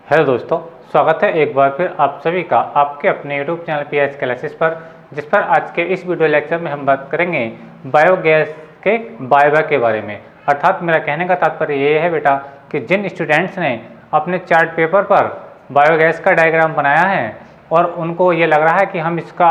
Hello दोस्तों, स्वागत है एक बार फिर आप सभी का आपके अपने यूट्यूब चैनल पीएस क्लासेस पर, जिस पर आज के इस वीडियो लेक्चर में हम बात करेंगे बायोगैस के वायवा के बारे में। अर्थात मेरा कहने का तात्पर्य ये है बेटा कि जिन स्टूडेंट्स ने अपने चार्ट पेपर पर बायोगैस का डायग्राम बनाया है और उनको ये लग रहा है कि हम इसका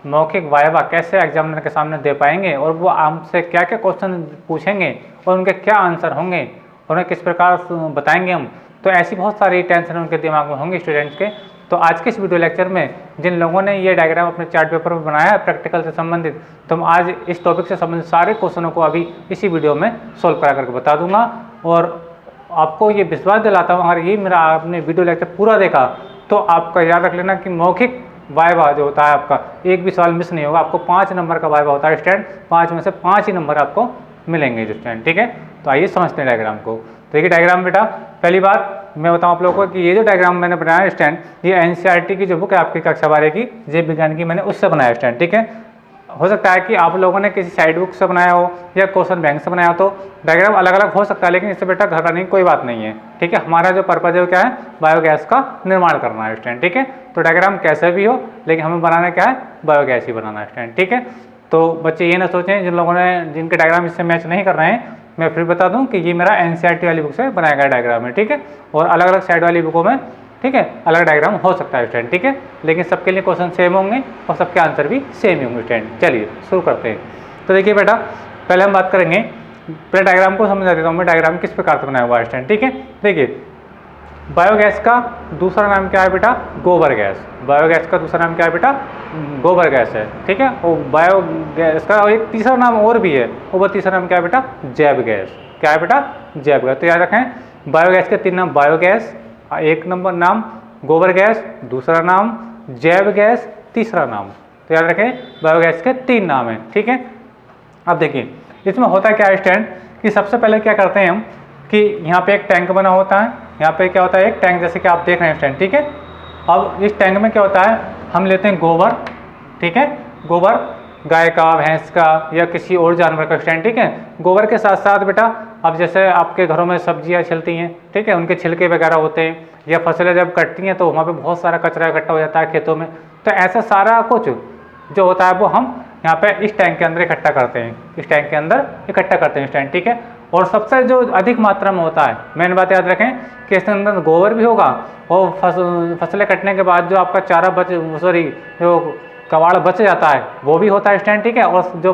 मौखिक वायवा कैसे एग्जामिनर के सामने दे पाएंगे और वो हमसे क्या क्या क्वेश्चन पूछेंगे और उनके क्या आंसर होंगे, उन्हें किस प्रकार बताएंगे हम, तो ऐसी बहुत सारी टेंशन उनके दिमाग में होंगे स्टूडेंट्स के। तो आज के इस वीडियो लेक्चर में जिन लोगों ने ये डायग्राम अपने चार्ट पेपर पर बनाया है प्रैक्टिकल से संबंधित, तो हम आज इस टॉपिक से संबंधित सारे क्वेश्चनों को अभी इसी वीडियो में सोल्व करा करके बता दूंगा। और आपको ये विश्वास दिलाता हूँ, अगर ये मेरा आपने वीडियो लेक्चर पूरा देखा तो आपका याद रख लेना कि मौखिक वायवा जो होता है आपका एक भी सवाल मिस नहीं होगा। आपको 5 नंबर का वायवा होता है स्टूडेंट, 5 में से 5 ही नंबर आपको मिलेंगे स्टूडेंट। ठीक है, तो आइए समझते हैं डायग्राम को। तो देखिए डायग्राम बेटा, पहली बात मैं बताऊं आप लोगों को कि ये जो डायग्राम मैंने बनाया स्टैंड, ये एनसीईआरटी की जो बुक है आपकी कक्षा 12 की जीव विज्ञान की, मैंने उससे बनाया स्टैंड। ठीक है, हो सकता है कि आप लोगों ने किसी साइड बुक से बनाया हो या क्वेश्चन बैंक से बनाया हो, तो डायग्राम अलग अलग हो सकता है, लेकिन इससे बेटा घबराने की कोई बात नहीं है। ठीक है, हमारा जो पर्पज है वो क्या है, बायोगैस का निर्माण करना है स्टैंड। ठीक है, तो डायग्राम कैसे भी हो लेकिन हमें बनाना क्या है, बायोगैस ही बनाना है स्टैंड। ठीक है, तो बच्चे ये ना सोचें जिन लोगों ने जिनके डायग्राम इससे मैच नहीं कर रहे हैं, मैं फिर बता दूं कि ये मेरा एनसीईआरटी वाली बुक से बनाया गया डायग्राम है। ठीक है, और अलग अलग साइड वाली बुकों में ठीक है अलग डायग्राम हो सकता है स्टूडेंट। ठीक है, लेकिन सबके लिए क्वेश्चन सेम होंगे और सबके आंसर भी सेम ही होंगे स्टूडेंट। चलिए शुरू करते हैं। तो देखिए बेटा, पहले हम बात करेंगे, पहले डायग्राम को समझा देता हूँ मैं, डायग्राम किस प्रकार से बनाया हुआ है स्टूडेंट। ठीक है, देखिए बायोगैस का दूसरा नाम क्या है बेटा, गोबर गैस। बायोगैस का दूसरा नाम क्या है बेटा, गोबर गैस है। ठीक है, और बायोगैस का एक तीसरा नाम और भी है, वो तीसरा नाम क्या है बेटा, जैव गैस। क्या है बेटा, जैव गैस। तो याद रखें बायोगैस के 3 नाम, बायोगैस एक नंबर नाम, गोबर गैस दूसरा नाम, जैव गैस तीसरा नाम। तो याद रखें बायोगैस के 3 नाम हैं। ठीक है, अब देखिए इसमें होता क्या है स्टैंड कि सबसे पहले क्या करते हैं हम कि यहाँ पे एक टैंक बना होता है, यहाँ पे क्या होता है एक टैंक, जैसे कि आप देख रहे हैं स्टैंड। ठीक है, अब इस टैंक में क्या होता है, हम लेते हैं गोबर। ठीक है, गोबर गाय का, भैंस का या किसी और जानवर का स्टैंड। ठीक है, गोबर के साथ साथ बेटा अब जैसे आपके घरों में सब्जियां छिलती हैं, ठीक है, उनके छिलके वगैरह होते हैं, या फसलें जब कटती हैं तो वहाँ पे बहुत सारा कचरा इकट्ठा हो जाता है खेतों में। तो ऐसा सारा कुछ जो होता है वो हम यहाँ पे इस टैंक के अंदर इकट्ठा करते हैं, इस टैंक के अंदर इकट्ठा करते हैं स्टैंड। ठीक है, और सबसे जो अधिक मात्रा में होता है, मेन बात याद रखें कि इसके अंदर गोबर भी होगा और फसलें कटने के बाद जो आपका चारा जो कबाड़ बच जाता है वो भी होता है स्टैंड। ठीक है, और जो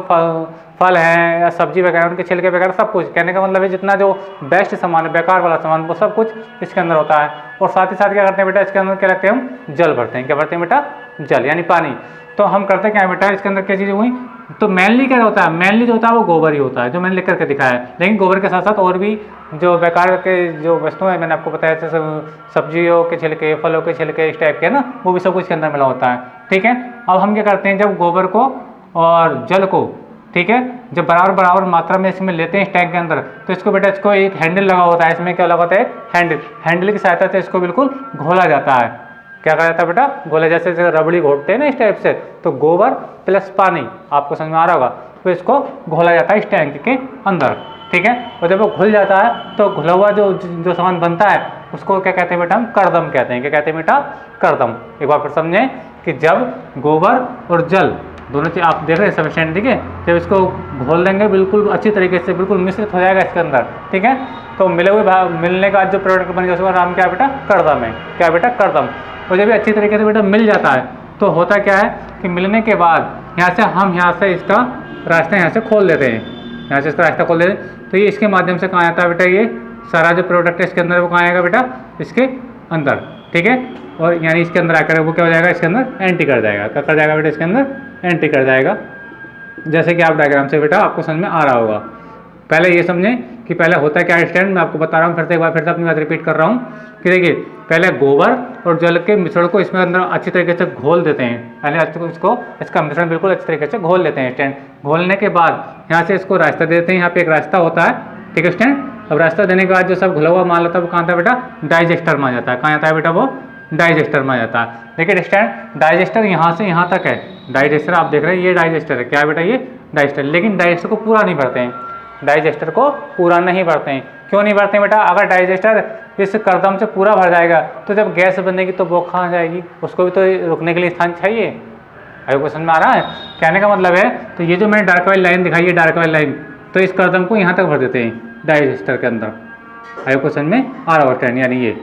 फल हैं या सब्जी वगैरह उनके छिलके वगैरह सब कुछ, कहने का मतलब है जितना जो बेस्ट सामान है, बेकार वाला सामान, वो सब कुछ इसके अंदर होता है। और साथ ही साथ क्या करते हैं बेटा, इसके अंदर क्या रखते हैं हम, जल भरते हैं। क्या भरते हैं बेटा, जल यानी पानी। तो हम करते क्या है बेटा, इसके अंदर क्या चीज़ें हुई, तो मेनली क्या होता है, मेनली जो होता है वो गोबर ही होता है, जो मैंने लिख करके दिखाया है। लेकिन गोबर के साथ साथ और भी जो बेकार के जो वस्तुएं हैं मैंने आपको बताया, जैसे सब्जियों के छिलके, फलों के छिलके, इस टाइप के ना, वो भी सब कुछ इसके अंदर मिला होता है। ठीक है, अब हम क्या करते हैं, जब गोबर को और जल को, ठीक है, जब बराबर मात्रा में इसमें लेते हैं इस टैंक के अंदर, तो इसको बेटा इसको एक हैंडल लगा होता है, इसमें क्या लगा होता है, एक हैंडल की सहायता से इसको बिल्कुल घोला जाता है। क्या कहा जाता है बेटा, घोला, जैसे रबड़ी घोटते हैं ना इस टाइप से, तो गोबर प्लस पानी, आपको समझ में आ रहा होगा, तो इसको घोला जाता है इस टैंक के अंदर। ठीक है, और जब वो घुल जाता है तो घुला हुआ जो सामान बनता है उसको क्या कहते हैं बेटा, हम करदम कहते हैं। क्या कहते हैं बेटा, करदम। एक बार फिर समझें कि जब गोबर और जल दोनों चीज आप देख रहे हैं सब स्टैंड, ठीक है, जब इसको घोल देंगे बिल्कुल अच्छी तरीके से, बिल्कुल मिश्रित हो जाएगा इसके अंदर। ठीक है, तो मिलने का जो प्रोडक्ट बनेगा उसका नाम क्या है बेटा, करदम है। क्या बेटा, करदम। और जब भी अच्छी तरीके से बेटा मिल जाता है तो होता क्या है कि मिलने के बाद यहाँ से इसका रास्ता यहाँ से खोल देते हैं, यहाँ से इसका रास्ता खोल देते हैं, तो ये इसके माध्यम से कहाँ आता है बेटा, ये सारा जो प्रोडक्ट है इसके अंदर वो कहाँ आएगा बेटा, इसके अंदर। ठीक है, और यानी इसके अंदर आकर वो क्या हो जाएगा, इसके अंदर एंट्री कर जाएगा। क्या कर जाएगा बेटा, इसके अंदर एंट्री कर जाएगा, जैसे कि आप डायग्राम से बेटा आपको समझ में आ रहा होगा। पहले ये समझें कि पहले होता है क्या स्टैंड, मैं आपको बता रहा हूँ फिर से एक बार, फिर से अपनी बात रिपीट कर रहा हूँ कि देखिए पहले गोबर और जल के मिश्रण को इसमें अंदर अच्छी तरीके से घोल देते हैं। पहले इसको इसका मिश्रण बिल्कुल अच्छी तरीके से घोल लेते हैं स्टैंड। घोलने के बाद यहाँ से इसको रास्ता देते हैं, यहाँ पे एक रास्ता होता है, ठीक है स्टैंड। अब रास्ता देने के बाद जो सब घुला हुआ माल होता है वो कहाँ आता है बेटा, डाइजेस्टर में आ जाता है। कहाँ आता है बेटा, वो डाइजेस्टर में आ जाता है। देखिए स्टैंड, डाइजेस्टर यहाँ से यहाँ तक है, डाइजेस्टर आप देख रहे हैं, ये डाइजेस्टर है। क्या है बेटा, ये डाइजेस्टर। लेकिन डाइजेस्टर को पूरा नहीं भरते हैं, डाइजेस्टर को पूरा नहीं भरते हैं, क्यों नहीं भरते बेटा? अगर डाइजेस्टर इस कर्दम से पूरा भर जाएगा तो जब गैस बनेगी तो वो कहाँ जाएगी? उसको भी तो रुकने के लिए स्थान चाहिए। अगर क्वेश्चन में आ रहा है, कहने का मतलब है तो ये जो मैंने डार्क वाली लाइन दिखाई है, डार्क वाली लाइन, तो इस कर्दम को यहाँ तक भर देते हैं डाइजेस्टर के अंदर। अगर क्वेश्चन में आ रहा होगा स्टैंड, यानी ये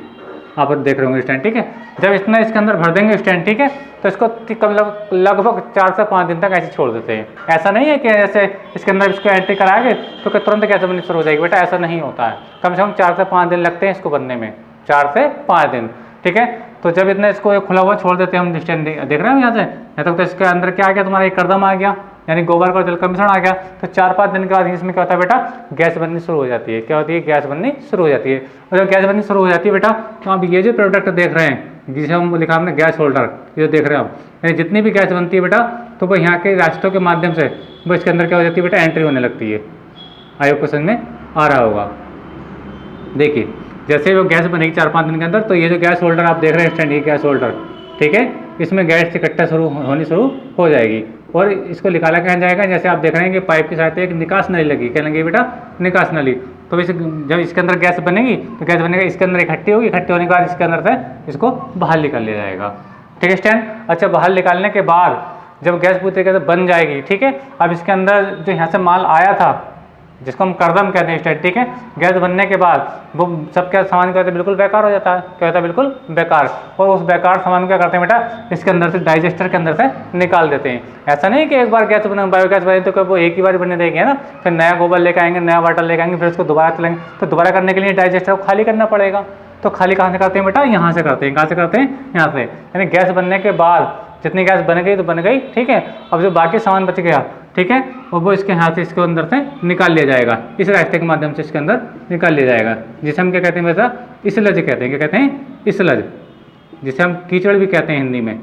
आप देख रहे होंगे स्टैंड, ठीक है। जब इतना इसके अंदर भर देंगे स्टैंड, ठीक है, तो इसको लगभग 4 से 5 दिन तक ऐसे छोड़ देते हैं। ऐसा नहीं है कि जैसे इसके अंदर इसको एंट्री कराएंगे तो तुरंत गैस बननी शुरू हो जाएगी, बेटा ऐसा नहीं होता है। कम से कम 4 से 5 दिन लगते हैं इसको बनने में, 4 से 5 दिन, ठीक है। तो जब इतना इसको खुला हुआ छोड़ देते हैं हम, स्टैंड देख रहे हैं यहाँ से, यहाँ तक तो इसके अंदर क्या आ गया, तुम्हारा एक कर्दम आ गया, यानी गोबर का जल का मिश्रण आ गया। तो 4-5 दिन के बाद इसमें क्या होता है बेटा? गैस बननी शुरू हो जाती है। क्या होती है? गैस बननी शुरू हो जाती है। और जब गैस बननी शुरू हो जाती है बेटा, तो आप ये जो प्रोडक्ट देख रहे हैं, जिसे हम लिखा हमने गैस होल्डर, ये देख रहे हैं आप, यानी जितनी भी गैस बनती है बेटा, तो वो यहाँ के रास्तों के माध्यम से वो इसके अंदर क्या हो जाती है बेटा? एंट्री होने लगती है। आयोग क्वेश्चन में आ रहा होगा, देखिए जैसे वो गैस बनेगी 4-5 दिन के अंदर, तो ये जो गैस होल्डर आप देख रहे हैं स्टैंड, ये गैस होल्डर, ठीक है, इसमें गैस इकट्ठा होनी शुरू हो जाएगी। और इसको निकाला कहाँ जाएगा? जैसे आप देख रहे हैं कि पाइप की सहायता एक निकास नली लगी, क्या लगी बेटा? निकास नली। तो जब इसके अंदर गैस बनेगी तो गैस बनेगा, इसके अंदर इकट्ठी होगी, इकट्ठी होने के बाद इसके अंदर से इसको बाहर निकाल लिया जाएगा, ठीक है स्टैंड। अच्छा, बाहर निकालने के बाद जब गैस पूरी तरीके से बन जाएगी, ठीक है, अब इसके अंदर जो यहाँ से माल आया था, जिसको हम कर्दम कहते हैं स्टैंड, ठीक है, गैस बनने के बाद वो सब क्या सामान क्या होता है? बिल्कुल बेकार हो जाता है। क्या होता है? बिल्कुल बेकार। और उस बेकार सामान को क्या करते हैं बेटा? इसके अंदर से, डाइजेस्टर के अंदर से निकाल देते हैं। ऐसा नहीं कि एक बार गैस बने, बायोगैस बने तो वो एक ही बार बनने देंगे, है ना, फिर नया गोबर लेकर आएंगे, नया वाटर लेकर आएंगे, फिर उसको दोबारा चलेंगे, तो दोबारा करने के लिए डाइजेस्टर को खाली करना पड़ेगा। तो खाली कहाँ से करते हैं बेटा? यहाँ से करते हैं। कहाँ से करते हैं? यहाँ से। यानी गैस बनने के बाद जितनी गैस बन गई तो बन गई, ठीक है, अब जो बाकी सामान बच गया, ठीक है, और वो इसके हाथ से इसके अंदर से निकाल लिया जाएगा, इस रास्ते के माध्यम से इसके अंदर निकाल लिया जाएगा, जिसे हम क्या कहते हैं वैसा? इसलज कहते हैं। क्या कहते हैं? इसलज, जिसे हम कीचड़ भी कहते हैं हिंदी में,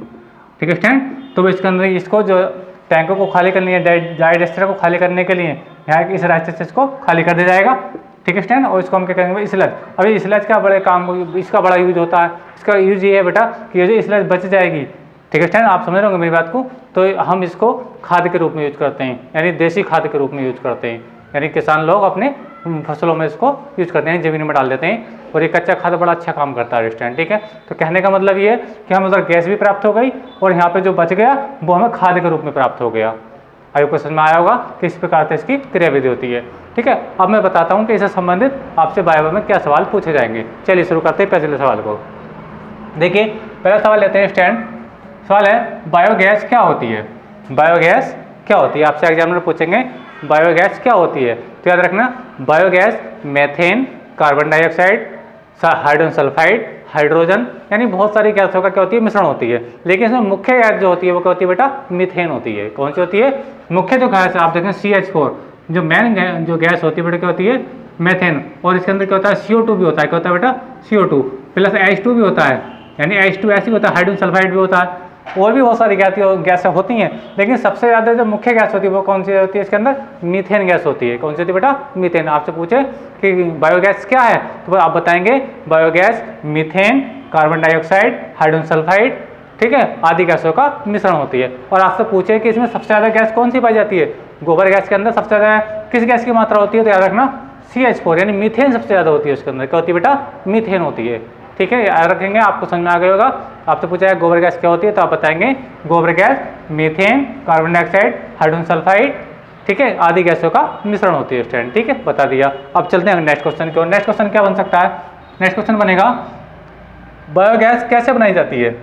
ठीक है स्टैंड। तो वो इसके अंदर इसको जो टैंकों को खाली करने है, डाइजेस्टर को खाली करने के लिए यहाँ इस रास्ते से इसको खाली कर दिया जाएगा, ठीक है स्टैंड। और इसको हम क्या कहेंगे? इसलज। अभी इसलज का बड़े काम, इसका बड़ा यूज होता है। इसका यूज ये है बेटा कि ये जो इसलज बच जाएगी, ठीक है स्टैंड, आप समझ रहे होंगे मेरी बात को, तो हम इसको खाद के रूप में यूज करते हैं, यानी देसी खाद के रूप में यूज करते हैं। यानी किसान लोग अपने फसलों में इसको यूज करते हैं, जमीन में डाल देते हैं, और ये कच्चा खाद बड़ा अच्छा काम करता है स्टैंड, ठीक है। तो कहने का मतलब ये है कि हम उधर गैस भी प्राप्त हो गई और यहाँ पे जो बच गया वो हमें खाद के रूप में प्राप्त हो गया। आयोग क्वेश्चन में आया होगा कि इस प्रकार से इसकी क्रियाविधि होती है, ठीक है। अब मैं बताता हूँ कि इससे संबंधित आपसे बायो में क्या सवाल पूछे जाएंगे। चलिए शुरू करते हैं पहले सवाल को। देखिए पहला सवाल लेते हैं स्टैंड। सवाल है बायोगैस क्या होती है? बायोगैस क्या होती है? आपसे एग्जामिनर पूछेंगे बायोगैस क्या होती है, तो याद रखना biogas methane, carbon dioxide, hydrogen sulphide, hydrogen, यानी बहुत सारी गैसों का क्या होती है? मिश्रण होती है। लेकिन इसमें मुख्य गैस जो होती है वो क्या होती है बेटा? मीथेन होती है। कौन सी होती है? मुख्य जो गैस है आप देखें CH4, जो मेन जो गैस होती है बेटा क्या होती है? मीथेन। और इसके अंदर क्या होता है? CO2 भी होता है। क्या होता है बेटा? CO2 प्लस H2 भी होता है, यानी H2 ऐसी होता है, हाइड्रोजन सल्फाइड भी होता है, और भी बहुत सारी गैसें होती हैं। लेकिन सबसे ज़्यादा जो मुख्य गैस होती है वो कौन सी होती है? इसके अंदर मीथेन गैस होती है। कौन सी होती है बेटा? मीथेन। आपसे पूछे कि बायोगैस क्या है तो आप बताएंगे biogas methane, carbon dioxide, hydrogen sulphide, ठीक है, आदि गैसों का मिश्रण होती है। और आपसे पूछे कि इसमें सबसे ज़्यादा गैस कौन सी पाई जाती है? गोबर गैस के अंदर सबसे ज़्यादा किस गैस की मात्रा होती है? तो याद रखना CH4, यानी मीथेन सबसे ज़्यादा होती है उसके अंदर। क्या होती है बेटा? मीथेन होती है, ठीक है, याद रखेंगे। आपको समझ में आ गया होगा। आपसे पूछा है गोबर गैस क्या होती है तो आप बताएंगे गोबर gas methane, carbon dioxide, hydrogen sulphide, ठीक है, आदि गैसों का मिश्रण होती है स्टैंड, ठीक है, बता दिया। अब चलते हैं नेक्स्ट क्वेश्चन की ओर। नेक्स्ट क्वेश्चन क्या बन सकता है? नेक्स्ट क्वेश्चन बनेगा बायोगैस कैसे बनाई जाती है?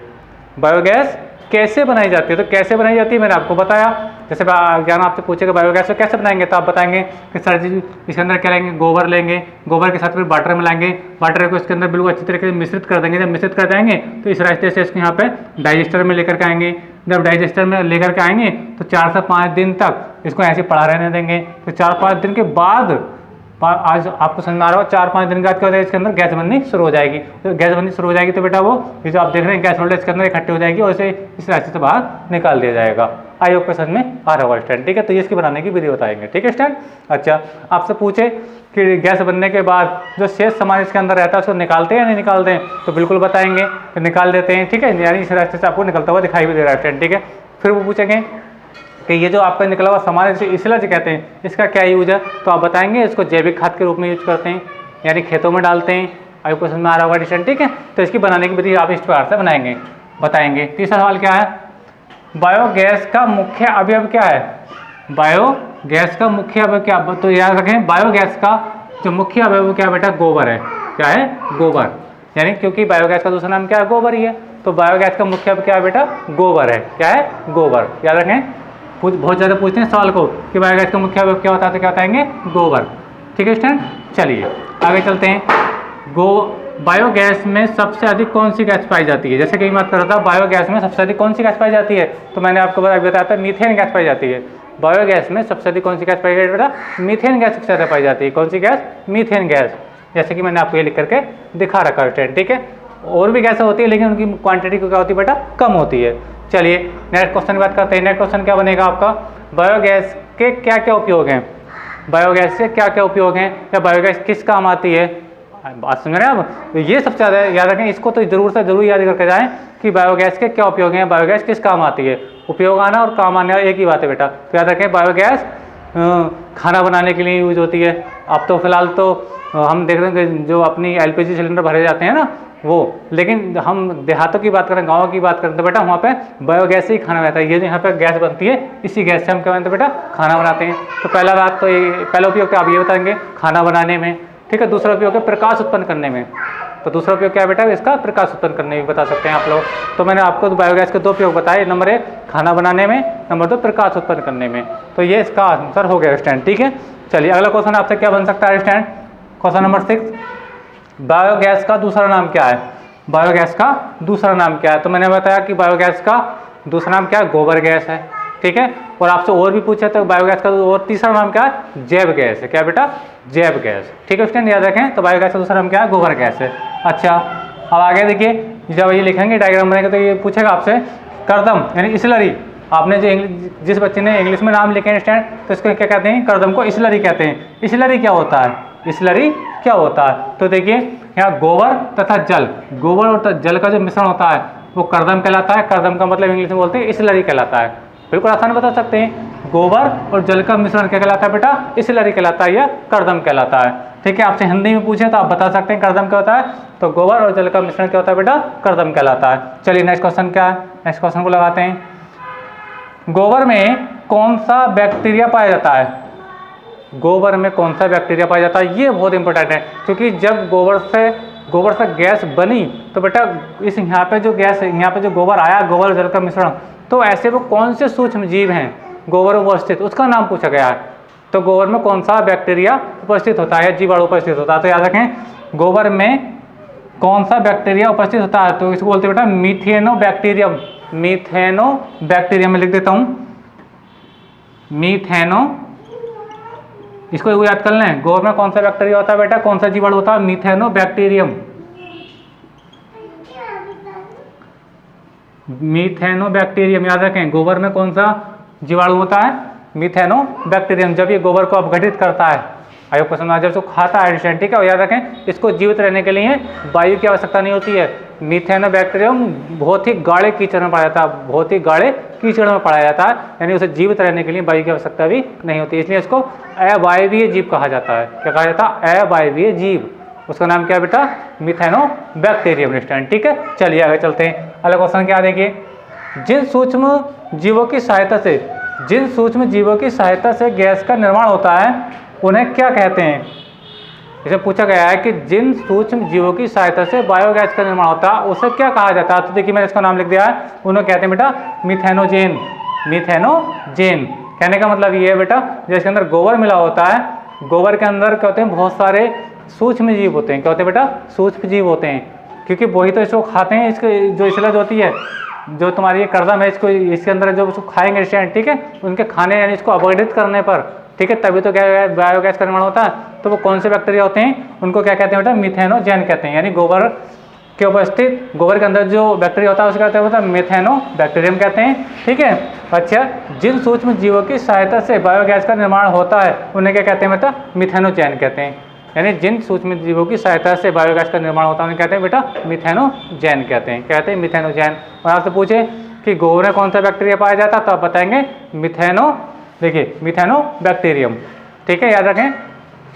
बायोगैस कैसे बनाई जाती है? तो कैसे बनाई जाती है मैंने आपको बताया। जैसे ज्ञान आपसे पूछेगा बायोगैस को कैसे बनाएंगे तो आप बताएंगे कि सर जी इसके अंदर क्या लेंगे? गोबर लेंगे, गोबर के साथ फिर वाटर मिलाएंगे, वाटर को इसके अंदर बिल्कुल अच्छी तरीके से मिश्रित कर देंगे। जब मिश्रित कर देंगे तो इस रास्ते से इसको यहाँ पे डाइजेस्टर में लेकर के आएंगे। जब डाइजेस्टर में लेकर के आएंगे तो 4 से 5 दिन तक इसको ऐसे पड़ा रहने देंगे। तो 4-5 दिन के बाद आज आपको समझ में आ रहा हो 4-5 दिन के बाद क्या होता है? इसके अंदर गैस बननी शुरू हो जाएगी। तो गैस बननी शुरू हो जाएगी तो बेटा वो ये जो आप देख रहे हैं गैस होल्डर इसके अंदर इकट्ठे हो जाएगी और इसे इस रास्ते से बाहर निकाल दिया जाएगा। आयोग के समझ में आ रहा होगा स्टैंड, ठीक है। तो ये इसकी बनाने की विधि बताएंगे, ठीक है स्टैंड। अच्छा, आपसे पूछे कि गैस बनने के बाद जो शेष सामान इसके अंदर रहता है उसको निकालते हैं या नहीं निकालते हैं तो बिल्कुल बताएंगे कि निकाल देते हैं, ठीक है, यानी इस रास्ते से आपको निकलता हुआ दिखाई भी दे रहा है स्टैंड, ठीक है। फिर वो पूछेंगे कि ये जो आपका निकला हुआ सामान है इसे इसलज कहते हैं, इसका क्या यूज है? तो आप बताएंगे इसको जैविक खाद के रूप में यूज करते हैं, यानी खेतों में डालते हैं। आपको क्वेश्चन में आ रहा होगा स्टूडेंट, ठीक है। तो इसकी बनाने की विधि आप इस प्रकार से बनाएंगे, बताएंगे। तीसरा सवाल क्या है, बायोगैस का मुख्य अवयव क्या है? बायोगैस का मुख्य अवयव क्या? तो याद रखें, बायोगैस का जो मुख्य अवयव क्या बेटा? गोबर है। क्या है? गोबर। यानी क्योंकि बायोगैस का दूसरा नाम क्या है? गोबर ही है, तो बायोगैस का मुख्य अवयव क्या है बेटा? गोबर है। क्या है? गोबर। याद रखें, बहुत ज़्यादा पूछते हैं सवाल को कि बायोगैस का मुख्य अवयव क्या होता है, तो क्या बताएंगे? गोबर। ठीक है स्टूडेंट, चलिए आगे चलते हैं। बायोगैस में सबसे अधिक कौन सी गैस पाई जाती है? जैसे कि मैं बात कर रहा था, बायोगैस में सबसे अधिक कौन सी गैस पाई जाती है, तो मैंने आपको बताया था मीथेन गैस पाई जाती है। बायोगैस में सबसे अधिक कौन सी गैस पाई जाती है बेटा? मीथेन गैस सबसे ज़्यादा पाई जाती है। कौन सी गैस? Methane gas. जैसे कि मैंने आपको ये लिख करके दिखा रखा है स्टूडेंट, ठीक है। और भी गैसें होती है लेकिन उनकी क्वांटिटी क्या होती है बेटा? कम होती है। चलिए नेक्स्ट क्वेश्चन की बात करते हैं। नेक्स्ट क्वेश्चन क्या बनेगा आपका? बायोगैस के क्या क्या उपयोग हैं? बायोगैस से क्या क्या उपयोग हैं, या बायोगैस किस काम आती है? बात समझ रहे हैं आप? तो ये सबसे ज़्यादा याद रखें, इसको तो जरूर याद करके जाएं कि बायोगैस के क्या उपयोग हैं, बायोगैस किस काम आती है। उपयोग आना और काम आने एक ही बात है बेटा। तो याद रखें, बायोगैस खाना बनाने के लिए यूज होती है। अब तो फिलहाल तो हम देख रहे हैं कि जो अपनी LPG सिलेंडर भरे जाते हैं ना वो, लेकिन हम देहातों की बात करें, गाँव की बात करें तो बेटा वहाँ पे बायोगैस से ही खाना बनता है। ये जो यहाँ पे गैस बनती है, इसी गैस से हम क्या बनाते हैं बेटा? खाना बनाते हैं। तो पहला बात तो ये, पहला उपयोग तो आप ये बताएंगे खाना बनाने में, ठीक है। दूसरा उपयोग है प्रकाश उत्पन्न करने में। तो दूसरा उपयोग क्या है बेटा? इसका प्रकाश उत्पन्न करने में बता सकते हैं आप लोग। तो मैंने आपको तो बायोगैस के दो उपयोग बताए, नंबर 1 खाना बनाने में, नंबर 2 प्रकाश उत्पन्न करने में। तो ये इसका आंसर हो गया स्टैंड, ठीक है। चलिए अगला क्वेश्चन आपसे क्या बन सकता है स्टैंड? क्वेश्चन नंबर 6, बायोगैस का दूसरा नाम क्या है? बायोगैस का दूसरा नाम क्या है? तो मैंने बताया कि बायोगैस का दूसरा नाम क्या है? गोबर गैस है, ठीक है। और आपसे और भी पूछा तो बायोगैस का और तीसरा नाम क्या है? जैव गैस है। क्या बेटा? जैव गैस, ठीक है स्टूडेंट, याद रखें। तो बायोगैस का दूसरा नाम क्या है? गोबर गैस है। अच्छा अब आगे देखिए, जब ये लिखेंगे डायग्राम बनेगा तो ये पूछेगा आपसे कर्दम यानी स्लरी। आपने जो जिस बच्चे ने इंग्लिश में नाम लिखे हैं स्टूडेंट, तो इसको क्या कहते हैं? कर्दम को स्लरी कहते हैं। स्लरी क्या होता है? स्लरी क्या होता है? तो देखिए यहाँ गोबर तथा जल, गोबर और जल का जो मिश्रण होता है वो कर्दम कहलाता है। कर्दम का मतलब इंग्लिश में बोलते हैं स्लरी कहलाता है। बिल्कुल आसान बता सकते हैं, गोबर और जल का मिश्रण क्या कहलाता है बेटा? स्लरी कहलाता है या कर्दम कहलाता है, ठीक है। आपसे हिंदी में पूछे तो आप बता सकते हैं कर्दम क्या होता है, तो गोबर और जल का मिश्रण क्या होता है बेटा? कर्दम कहलाता है। चलिए नेक्स्ट क्वेश्चन क्या है? नेक्स्ट क्वेश्चन को लगाते हैं। गोबर में कौन सा बैक्टीरिया पाया जाता है? गोबर में कौन सा बैक्टीरिया पाया जाता है? ये बहुत इंपॉर्टेंट है, क्योंकि जब गोबर से गैस बनी तो बेटा इस यहाँ पे जो गैस है, यहाँ पे जो गोबर आया, गोबर और जल का मिश्रण, तो ऐसे वो कौन से सूक्ष्म जीव हैं गोबर में उपस्थित, उसका नाम पूछा गया है। तो गोबर में कौन सा बैक्टीरिया उपस्थित होता है या जीवाणु उपस्थित होता है? तो याद रखें, गोबर में कौन सा बैक्टीरिया उपस्थित होता है, तो इसको बोलते हैं बेटा मीथेनोबैक्टीरियम। मीथेनोबैक्टीरियम में लिख देता हूँ, मीथेनो, इसको याद कर लें। गोबर में कौन सा बैक्टीरिया होता है बेटा? कौन सा जीवाणु होता है? मीथेनोबैक्टीरियम। मीथेनोबैक्टीरियम याद रखें, गोबर में कौन सा जीवाणु होता है? मीथेनोबैक्टीरियम। जब ये गोबर को अपघटित करता है, आयोग को समझा, जब इसको खाता है, ठीक है। और याद रखें, इसको जीवित रहने के लिए वायु की आवश्यकता नहीं होती है। मीथेनोबैक्टीरियम बहुत ही गाढ़े कीचड़ में पाया जाता है, बहुत ही गाढ़े कीचड़ में पाया जाता है, यानी उसे जीवित रहने के लिए वायु की आवश्यकता भी नहीं होती, इसलिए इसको अवायवीय जीव कहा जाता है। क्या कहा जाता है? अवायवीय जीव। उसका नाम क्या है बेटा? मीथेनोबैक्टीरियम स्टूडेंट, ठीक है। चलिए आगे चलते हैं। अगला क्वेश्चन क्या देखिए, जिन सूक्ष्म जीवों की सहायता से गैस का निर्माण होता है उन्हें क्या कहते हैं? इसे पूछा गया है कि जिन सूक्ष्म जीवों की सहायता से बायोगैस का निर्माण होता है उसे क्या कहा जाता है? तो देखिए मैंने इसका नाम लिख दिया है, उन्हें कहते हैं बेटा मीथेनोजेन। मीथेनोजेन कहने का मतलब ये है बेटा, जिसके अंदर गोबर मिला होता है, गोबर के अंदर क्या होते हैं? बहुत सारे सूक्ष्म जीव होते हैं। क्या होते हैं बेटा? सूक्ष्म जीव होते हैं, क्योंकि वही तो इसको खाते हैं। इसको जो स्लज होती है, जो तुम्हारी ये कर्दम है, इसको इसके अंदर जो इसको खाएंगे स्टूडेंट, ठीक है, उनके खाने यानी इसको अपघटित करने पर, ठीक है, तभी तो क्या बायोगैस का निर्माण होता है। तो वो कौन से बैक्टीरिया होते हैं? उनको क्या कहते हैं बेटा? मीथेनोजेन कहते हैं। यानी गोबर के उपस्थित, गोबर के अंदर जो बैक्टीरिया होता है उसको कहते हैं बेटा मीथेनोबैक्टीरियम कहते हैं, ठीक है। अच्छा, जिन सूक्ष्म जीवों की सहायता से बायोगैस का निर्माण होता है उन्हें क्या कहते हैं बेटा? मीथेनोजेन कहते हैं। यानी जिन सूक्ष्म जीवों की सहायता से बायोगैस का निर्माण होता है उन्हें कहते हैं बेटा मीथेनोजेन कहते हैं। कहते हैं मीथेनोजेन। और आपसे पूछे कि गोबर में कौन सा बैक्टीरिया पाया जाता है, तो आप बताएंगे मीथेनोबैक्टीरियम, ठीक है, याद रखें।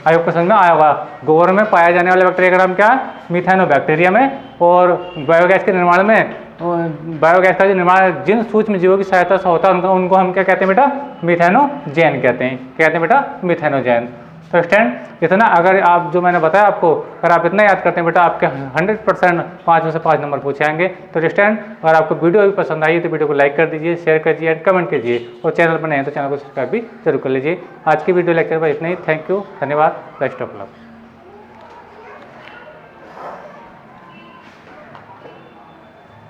आई होप समझ में आया होगा। गोबर में पाया जाने वाला बैक्टीरिया का नाम क्या है? मिथेनोबैक्टीरियम है। और बायोगैस के निर्माण में बायोगैस का जो निर्माण जिन सूक्ष्म जीवों की सहायता से होता है उनको हम क्या कहते हैं बेटा? मिथेनोजेन कहते हैं। क्या कहते हैं बेटा? मिथेनोजेन। तो स्टूडेंट इतना अगर आप जो मैंने बताया आपको, अगर आप इतना याद करते हैं बेटा, आपके 100% 5 में से 5 नंबर पूछे आएंगे। तो स्टूडेंट अगर आपको वीडियो भी पसंद आई तो वीडियो को लाइक कर दीजिए, शेयर कर दीजिए, कमेंट कीजिए, और चैनल पर नए हैं तो चैनल को सब्सक्राइब भी जरूर कर लीजिए। आज की वीडियो लेक्चर पर इतना ही। थैंक यू, धन्यवाद, बेस्ट ऑफ लक।